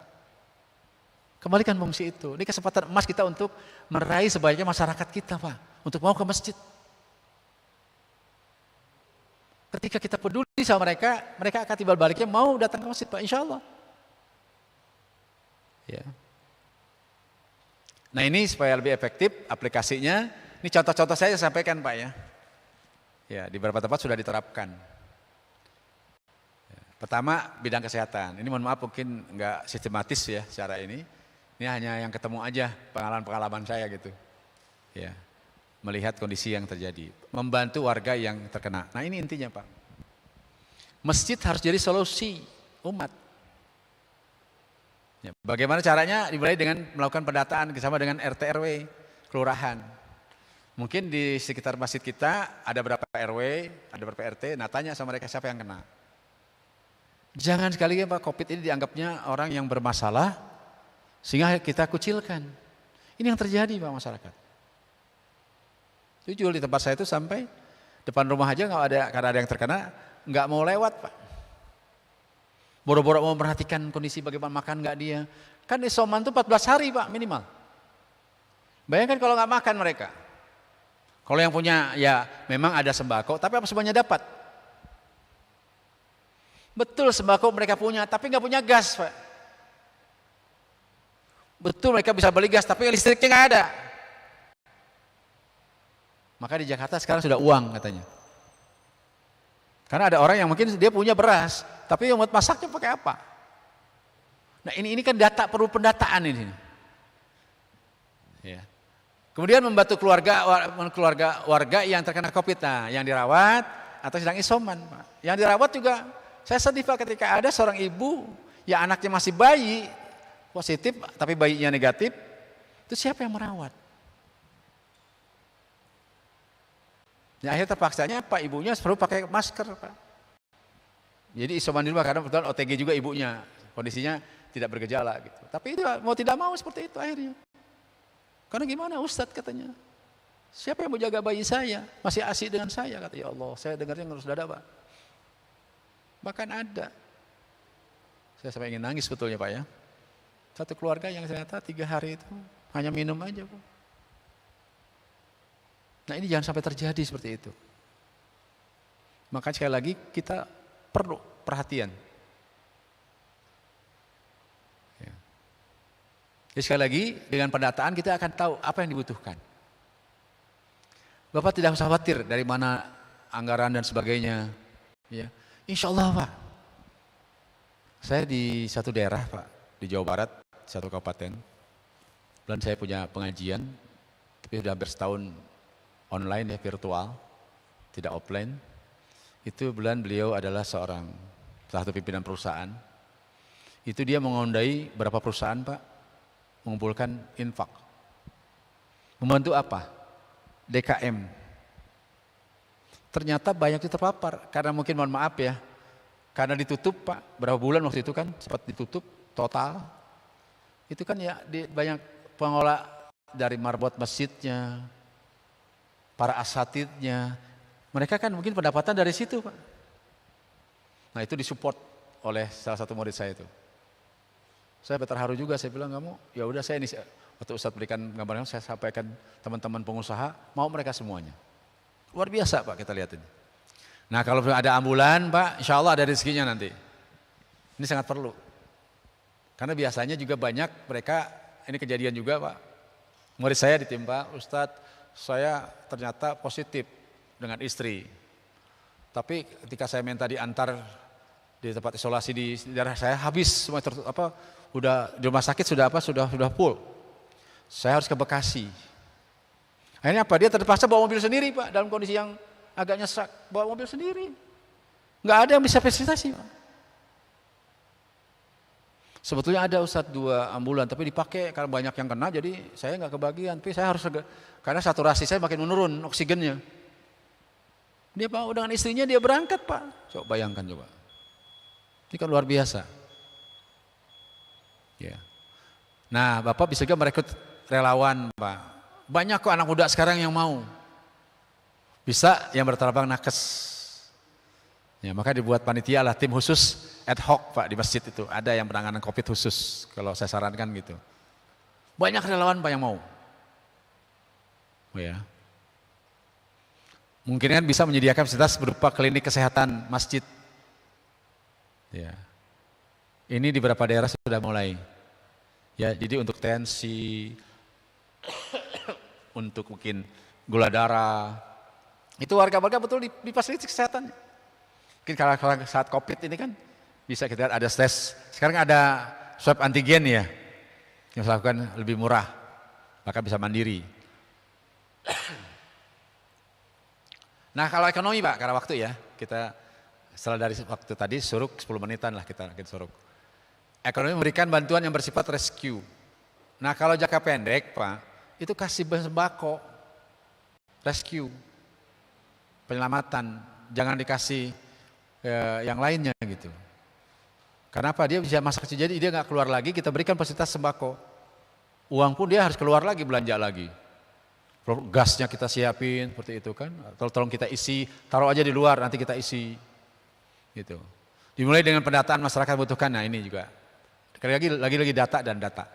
Kembalikan fungsi itu. Ini kesempatan emas kita untuk meraih sebaiknya masyarakat kita Pak, untuk mau ke masjid. Ketika kita peduli sama mereka, mereka akan timbal baliknya mau datang ke masjid Pak, insya Allah. Ya. Nah ini supaya lebih efektif aplikasinya, ini contoh-contoh saya sampaikan Pak ya. Ya di beberapa tempat sudah diterapkan. Ya. Pertama bidang kesehatan, ini mohon maaf mungkin nggak sistematis ya secara ini hanya yang ketemu aja pengalaman-pengalaman saya gitu. Ya. Melihat kondisi yang terjadi, membantu warga yang terkena. Nah ini intinya Pak, masjid harus jadi solusi umat. Ya, bagaimana caranya? Dimulai dengan melakukan pendataan bersama dengan RT RW, kelurahan. Mungkin di sekitar masjid kita ada berapa RW, ada berapa RT, nah tanya sama mereka siapa yang kena. Jangan sekali ya Pak, COVID ini dianggapnya orang yang bermasalah, sehingga kita kucilkan. Ini yang terjadi Pak masyarakat. Jujur di tempat saya itu sampai depan rumah aja nggak ada, karena ada yang terkena, nggak mau lewat Pak. Boro-boro mau memperhatikan kondisi bagaimana makan nggak dia. Kan isoman itu 14 hari Pak minimal. Bayangkan kalau nggak makan mereka. Kalau yang punya ya memang ada sembako, tapi apa semuanya dapat? Betul sembako mereka punya, tapi nggak punya gas Pak. Betul mereka bisa beli gas, tapi listriknya nggak ada. Maka di Jakarta sekarang sudah uang katanya. Karena ada orang yang mungkin dia punya beras, tapi yang buat masaknya pakai apa? Nah ini kan data, perlu pendataan ini. Ya. Kemudian membantu warga yang terkena COVID, nah, yang dirawat atau sedang isoman, Pak. Yang dirawat juga, saya sedih Pak ketika ada seorang ibu yang anaknya masih bayi positif, tapi bayinya negatif, itu siapa yang merawat? Ya, akhirnya terpaksanya Pak ibunya perlu pakai masker Pak. Jadi isoman di rumah karena betul OTG juga ibunya, kondisinya tidak bergejala gitu. Tapi itu mau tidak mau seperti itu akhirnya. Karena gimana Ustadz katanya, siapa yang mau jaga bayi saya, masih asik dengan saya, kata ya Allah, saya dengarnya ngerus dada Pak. Bahkan ada, saya sampai ingin nangis sebetulnya Pak ya, satu keluarga yang ternyata 3 hari itu hanya minum aja Pak. Nah ini jangan sampai terjadi seperti itu. Maka sekali lagi kita perlu perhatian. Jadi sekali lagi dengan pendataan kita akan tahu apa yang dibutuhkan. Bapak tidak usah khawatir dari mana anggaran dan sebagainya. Ya, insya Allah Pak. Saya di satu daerah Pak, di Jawa Barat, satu kabupaten. Dan saya punya pengajian, tapi sudah hampir setahun online ya, virtual, tidak offline. Itu bulan beliau adalah salah satu pimpinan perusahaan. Itu dia mengondai berapa perusahaan Pak, mengumpulkan infak. Membantu apa? DKM. Ternyata banyak yang terpapar, karena mungkin mohon maaf ya, karena ditutup Pak, berapa bulan waktu itu kan, sempat ditutup total. Itu kan ya banyak pengelola dari marbot masjidnya, para asatidnya, mereka kan mungkin pendapatan dari situ Pak. Nah itu disupport oleh salah satu murid saya itu. Saya terharu juga, saya bilang kamu, ya udah saya ini waktu Ustadz berikan gambaran, saya sampaikan teman-teman pengusaha, mau mereka semuanya. Luar biasa Pak kita lihat ini. Nah kalau ada ambulan Pak, insya Allah ada rezekinya nanti. Ini sangat perlu. Karena biasanya juga banyak mereka, ini kejadian juga Pak, murid saya ditimpa, Ustadz saya ternyata positif dengan istri. Tapi ketika saya minta diantar di tempat isolasi di daerah saya habis semua udah di rumah sakit sudah full. Saya harus ke Bekasi. Akhirnya apa? Dia terpaksa bawa mobil sendiri Pak, dalam kondisi yang agak nyesek, bawa mobil sendiri. Nggak ada yang bisa fasilitasi Pak. Sebetulnya ada Ustadz 2 ambulan, tapi dipakai karena banyak yang kena, jadi saya nggak kebagian. Tapi saya harus karena saturasi saya makin menurun oksigennya. Dia bawa dengan istrinya, dia berangkat Pak. Coba bayangkan coba. Ini kan luar biasa. Ya. Nah, Bapak bisa juga merekrut relawan, Pak. Banyak kok anak muda sekarang yang mau. Bisa yang berterbang nakes. Ya, maka dibuat panitia lah tim khusus ad hoc Pak di masjid itu. Ada yang penanganan COVID khusus, kalau saya sarankan gitu. Banyak relawan Pak yang mau. Ya. Mungkin kan bisa menyediakan fasilitas berupa klinik kesehatan masjid. Ya. Ini di beberapa daerah sudah mulai. Ya, jadi untuk tensi, untuk mungkin gula darah, itu warga-warga betul di fasilitas kesehatan. Mungkin kalau saat COVID ini kan bisa kita lihat ada tes. Sekarang ada swab antigen ya, yang dilakukan lebih murah, maka bisa mandiri. Nah kalau ekonomi Pak, karena waktu ya, kita setelah dari waktu tadi suruk 10 menitan lah kita suruk. Ekonomi memberikan bantuan yang bersifat rescue. Nah kalau jangka pendek Pak, itu kasih sembako, rescue, penyelamatan, jangan dikasih yang lainnya gitu. Karena apa? Dia bisa masa kecil, jadi dia nggak keluar lagi, kita berikan fasilitas sembako. Uang pun dia harus keluar lagi, belanja lagi. Gasnya kita siapin seperti itu kan, tolong kita isi, taruh aja di luar nanti kita isi. Gitu. Dimulai dengan pendataan masyarakat butuhkan. Nah ini juga lagi data dan data.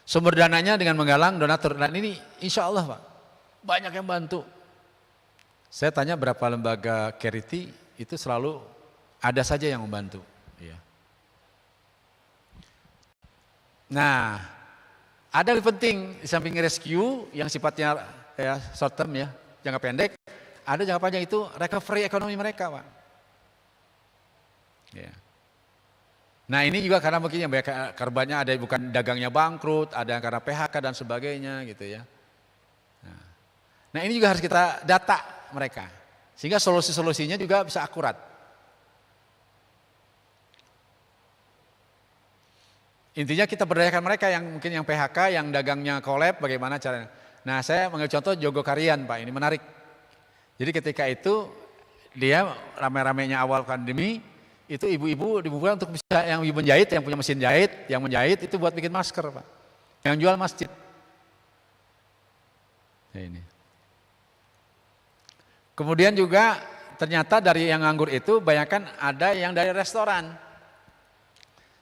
Sumber dananya dengan menggalang donatur. Dan ini insya Allah Pak, banyak yang bantu. Saya tanya berapa lembaga charity, itu selalu ada saja yang membantu. Ya. Nah, ada yang penting di samping rescue yang sifatnya ya, short term ya, jangka pendek, ada jangka panjang itu recovery ekonomi mereka Pak. Ya. Nah ini juga karena mungkin yang banyak korbannya ada yang bukan dagangnya bangkrut, ada yang karena PHK dan sebagainya gitu ya. Nah ini juga harus kita data mereka, sehingga solusi-solusinya juga bisa akurat. Intinya kita berdayakan mereka yang mungkin yang PHK, yang dagangnya collab, bagaimana caranya. Nah saya mengambil contoh Jogokarian Pak, ini menarik. Jadi ketika itu dia rame-ramenya awal pandemi, itu ibu-ibu dibuka untuk bisa yang ibu menjahit, yang punya mesin jahit, yang menjahit itu buat bikin masker Pak. Yang jual masjid. Nah, ini. Kemudian juga ternyata dari yang nganggur itu banyakkan ada yang dari restoran.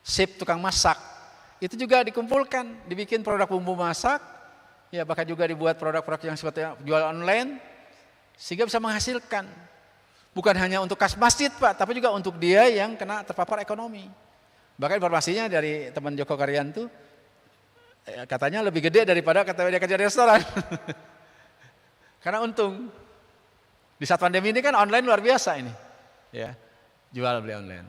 Sip tukang masak. Itu juga dikumpulkan, dibikin produk bumbu masak, ya bahkan juga dibuat produk-produk yang sifatnya jual online, sehingga bisa menghasilkan. Bukan hanya untuk kas masjid Pak, tapi juga untuk dia yang kena terpapar ekonomi. Bahkan informasinya dari teman Joko Karyan tuh, katanya lebih gede daripada kata dia kerja di restoran. Karena untung. Di saat pandemi ini kan online luar biasa ini. Ya, jual beli online.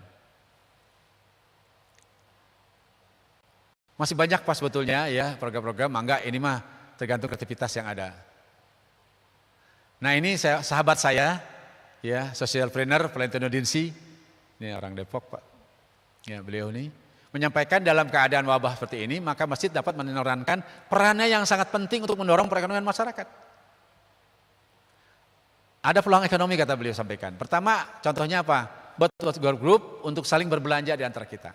Masih banyak Pak sebetulnya ya program-program, mangga ini mah tergantung kreativitas yang ada. Nah ini sahabat saya, ya social planner Valentino Dinsi, ini orang Depok Pak, ya beliau ini menyampaikan dalam keadaan wabah seperti ini maka masjid dapat memerankan perannya yang sangat penting untuk mendorong perekonomian masyarakat. Ada peluang ekonomi kata beliau sampaikan. Pertama contohnya apa? Buat grup untuk saling berbelanja di antara kita.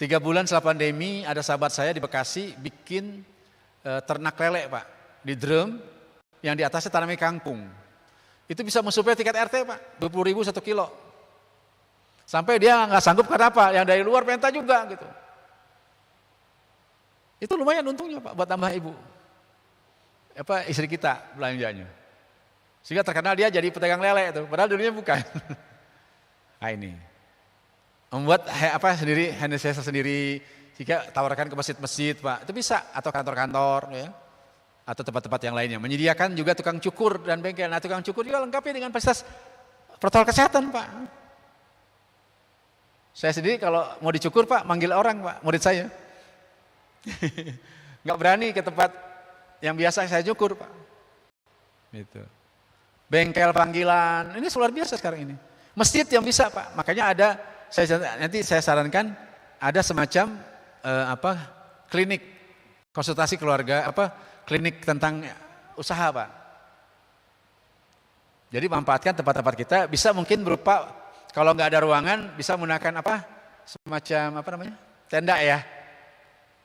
3 bulan setelah pandemi ada sahabat saya di Bekasi bikin ternak lele Pak, di drum yang di atasnya tanami kangkung. Itu bisa mensuplai tiket RT Pak, 20.000 1 kilo. Sampai dia nggak sanggup karena apa? Yang dari luar minta juga gitu. Itu lumayan untungnya Pak buat tambah ibu. Istri kita belanjanya. Sehingga terkenal dia jadi pedagang lele itu, padahal dulunya bukan. Nah ini. Membuat sendiri, hand sanitizer sendiri, jika tawarkan ke masjid-masjid Pak, itu bisa, atau kantor-kantor ya, atau tempat-tempat yang lainnya. Menyediakan juga tukang cukur dan bengkel. Nah tukang cukur juga lengkapi dengan fasilitas protokol kesehatan Pak. Saya sendiri kalau mau dicukur Pak, manggil orang Pak, murid saya. Nggak berani ke tempat yang biasa saya cukur Pak. Gitu. Bengkel panggilan, ini luar biasa sekarang ini. Masjid yang bisa Pak, makanya ada. Nanti saya sarankan ada semacam klinik konsultasi keluarga, klinik tentang usaha Pak. Jadi memanfaatkan tempat-tempat kita bisa mungkin berupa kalau nggak ada ruangan bisa menggunakan semacam tenda ya.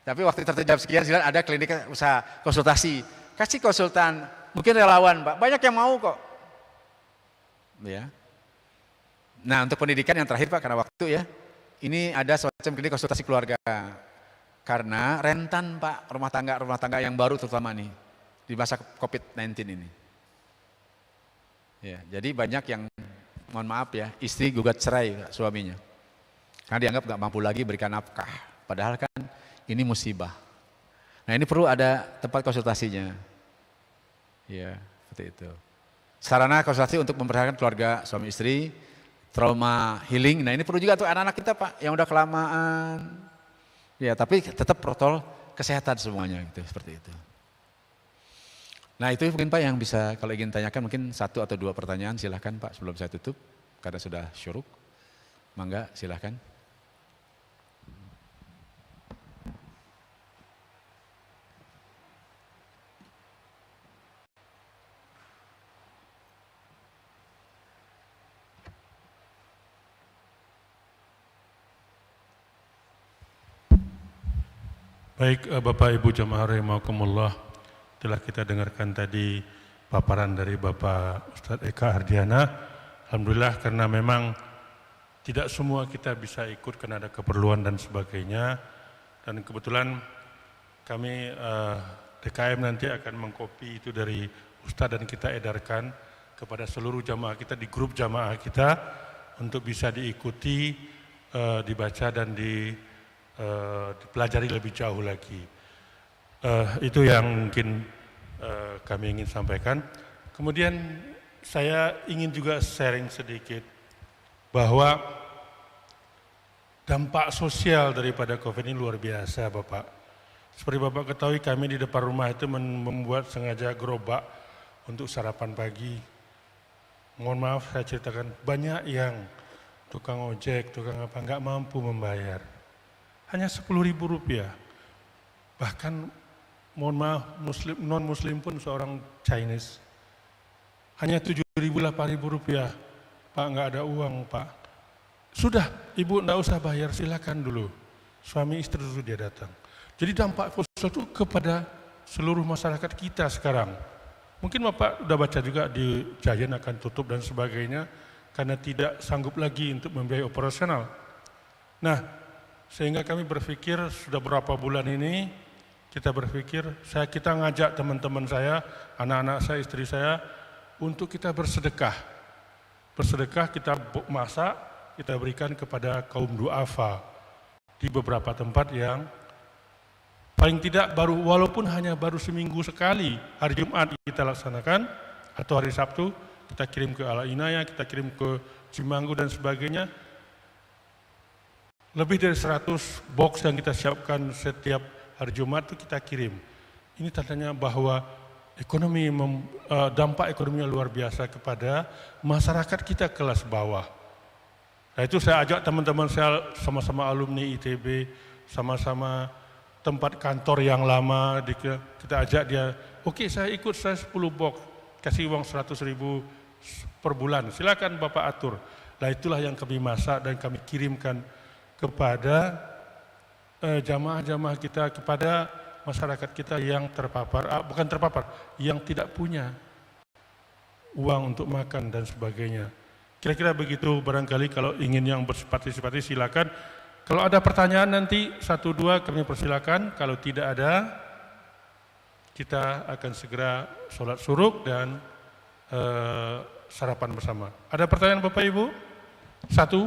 Tapi waktu terjadi sekian ada klinik usaha konsultasi, kasih konsultan, mungkin relawan Pak, banyak yang mau kok. Ya. Nah untuk pendidikan yang terakhir Pak karena waktu ya, ini ada semacam klinik konsultasi keluarga karena rentan Pak rumah tangga yang baru terutama nih di masa COVID-19 ini. Ya, jadi banyak yang mohon maaf ya istri gugat cerai suaminya karena dianggap nggak mampu lagi berikan nafkah, padahal kan ini musibah. Nah ini perlu ada tempat konsultasinya, ya seperti itu. Sarana konsultasi untuk memperhatikan keluarga suami istri. Trauma healing, nah ini perlu juga untuk anak-anak kita Pak yang udah kelamaan. Ya tapi tetap protokol kesehatan semuanya gitu, seperti itu. Nah itu mungkin Pak yang bisa kalau ingin tanyakan mungkin 1 atau 2 pertanyaan silahkan Pak sebelum saya tutup karena sudah syuruk. Mangga silahkan. Baik Bapak Ibu Jamaah rahimakumullah, telah kita dengarkan tadi paparan dari Bapak Ustadz Eka Hardiana Alhamdulillah karena memang tidak semua kita bisa ikut karena ada keperluan dan sebagainya. Dan kebetulan kami DKM nanti akan mengkopi itu dari Ustadz dan kita edarkan kepada seluruh jamaah kita di grup jamaah kita untuk bisa diikuti, dibaca dan dipelajari lebih jauh lagi. Itu yang mungkin kami ingin sampaikan. Kemudian saya ingin juga sharing sedikit bahwa dampak sosial daripada COVID ini luar biasa, Bapak. Seperti Bapak ketahui, kami di depan rumah itu membuat sengaja gerobak untuk sarapan pagi. Mohon maaf saya ceritakan, banyak yang tukang ojek, tukang apa, nggak mampu membayar. Hanya Rp10.000. Bahkan, mohon maaf, non-muslim pun seorang Chinese. Hanya Rp7.000, Rp8.000. Pak, nggak ada uang, Pak. Sudah, Ibu nggak usah bayar, silakan dulu. Suami istri dulu dia datang. Jadi dampak sosial itu kepada seluruh masyarakat kita sekarang. Mungkin Bapak udah baca juga di Giant akan tutup dan sebagainya karena tidak sanggup lagi untuk membiayai operasional. Nah, sehingga kami berpikir sudah berapa bulan ini kita berpikir, kita ngajak teman-teman saya, anak-anak saya, istri saya untuk kita bersedekah. Bersedekah kita masak, kita berikan kepada kaum duafa di beberapa tempat yang paling tidak walaupun hanya baru seminggu sekali, hari Jumat kita laksanakan atau hari Sabtu kita kirim ke Al Inayah, kita kirim ke Cimanggu dan sebagainya. Lebih dari 100 box yang kita siapkan setiap hari Jumat itu kita kirim. Ini tandanya bahwa dampak ekonominya luar biasa kepada masyarakat kita kelas bawah. Nah itu saya ajak teman-teman saya sama-sama alumni ITB, sama-sama tempat kantor yang lama, kita ajak dia, oke, saya ikut, saya 10 box, kasih uang 100.000 per bulan, silakan Bapak atur. Nah itulah yang kami masak dan kami kirimkan kepada jamaah-jamaah kita, kepada masyarakat kita yang yang tidak punya uang untuk makan dan sebagainya. Kira-kira begitu, barangkali kalau ingin yang berpartisipasi silakan. Kalau ada pertanyaan nanti 1-2 kami persilakan, kalau tidak ada kita akan segera sholat syuruk dan sarapan bersama. Ada pertanyaan Bapak Ibu? 1,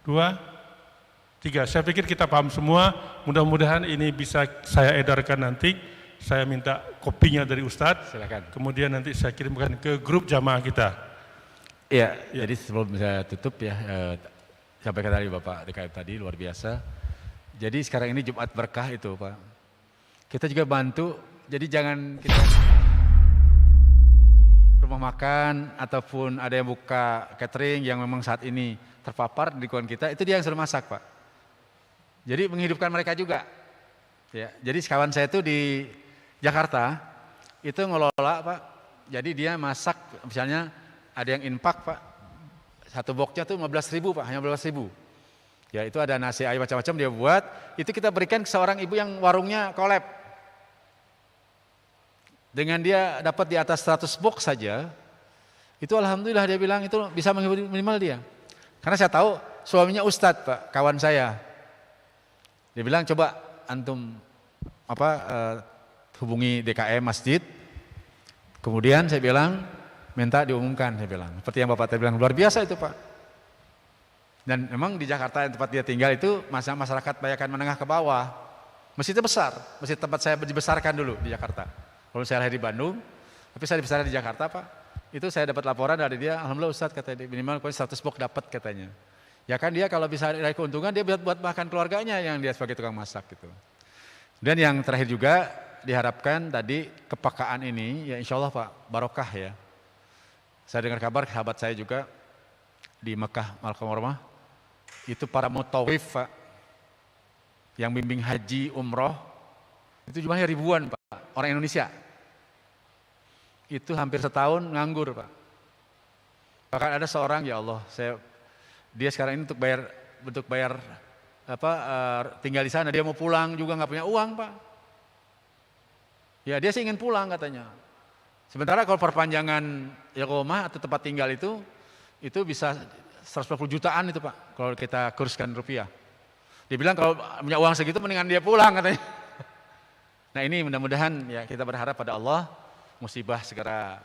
2, 3, saya pikir kita paham semua, mudah-mudahan ini bisa saya edarkan nanti, saya minta kopinya dari Ustadz, silakan. Kemudian nanti saya kirimkan ke grup jamaah kita. Iya, jadi sebelum saya tutup ya, sampaikan tadi Bapak DKM tadi, luar biasa. Jadi sekarang ini Jumat Berkah itu Pak, kita juga bantu, jadi jangan kita rumah makan ataupun ada yang buka catering yang memang saat ini terpapar di lingkungan kita, itu dia yang sudah masak Pak. Jadi menghidupkan mereka juga. Ya, jadi kawan saya itu di Jakarta itu ngelola Pak. Jadi dia masak, misalnya ada yang infak Pak. Satu boxnya tuh 15.000 Pak, hanya 15.000. Ya itu ada nasi ayam macam-macam dia buat. Itu kita berikan ke seorang ibu yang warungnya kolab. Dengan dia dapat di atas 100 box saja, itu alhamdulillah dia bilang itu bisa menghibur minimal dia. Karena saya tahu suaminya Ustadz Pak, kawan saya. Dia bilang coba antum hubungi DKM masjid. Kemudian saya bilang minta diumumkan, saya bilang. Seperti yang Bapak tadi bilang, luar biasa itu Pak. Dan memang di Jakarta tempat dia tinggal itu masyarakat bayakan menengah ke bawah. Masjidnya besar, masjid tempat saya dibesarkan dulu di Jakarta. Kalau saya lahir di Bandung, tapi saya dibesarkan di Jakarta Pak. Itu saya dapat laporan dari dia, alhamdulillah Ustadz katanya minimal 100 box dapat katanya. Ya kan dia kalau bisa ada keuntungan dia buat makan keluarganya yang dia sebagai tukang masak gitu. Dan yang terakhir juga diharapkan tadi kepekaan ini ya insya Allah Pak barokah ya. Saya dengar kabar sahabat saya juga di Mekah Al-Mukarramah itu para mutawif Pak yang bimbing haji umroh itu jumlahnya ribuan Pak orang Indonesia. Itu hampir setahun nganggur Pak. Bahkan ada seorang ya Allah dia sekarang ini untuk bayar tinggal di sana, dia mau pulang juga nggak punya uang Pak. Ya dia sih ingin pulang katanya. Sementara kalau perpanjangan iqamah atau tempat tinggal itu itu bisa 150 jutaan itu Pak, kalau kita kurskan rupiah. Dia bilang kalau punya uang segitu mendingan dia pulang katanya. Nah ini mudah-mudahan ya kita berharap pada Allah musibah segera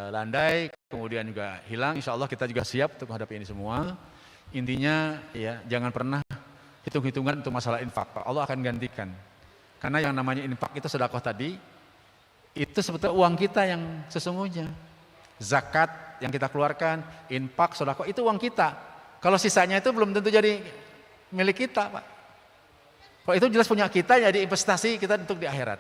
landai, kemudian juga hilang. Insya Allah kita juga siap untuk menghadapi ini semua. Intinya ya jangan pernah hitung-hitungan untuk masalah infak Pak. Allah akan gantikan. Karena yang namanya infak itu sedekah tadi, itu sebetulnya uang kita yang sesungguhnya. Zakat yang kita keluarkan, infak, sedekah itu uang kita. Kalau sisanya itu belum tentu jadi milik kita Pak. Kalau itu jelas punya kita, jadi investasi kita untuk di akhirat.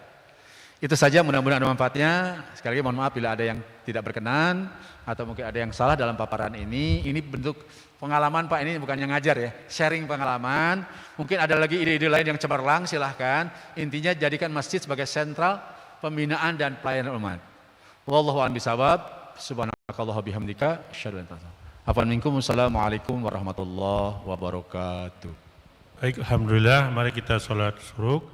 Itu saja, mudah-mudahan ada manfaatnya. Sekali lagi mohon maaf bila ada yang tidak berkenan atau mungkin ada yang salah dalam paparan ini. Ini bentuk pengalaman Pak, ini bukan yang ngajar ya, sharing pengalaman. Mungkin ada lagi ide-ide lain yang cemerlang, silahkan. Intinya jadikan masjid sebagai sentral pembinaan dan pelayanan umat. Wallahu a'lam bishawab. Subhanakallah bihamdika asyhadu an la ilaha illa anta. Assalamualaikum warahmatullahi wabarakatuh. Baik, alhamdulillah, mari kita sholat syuruk.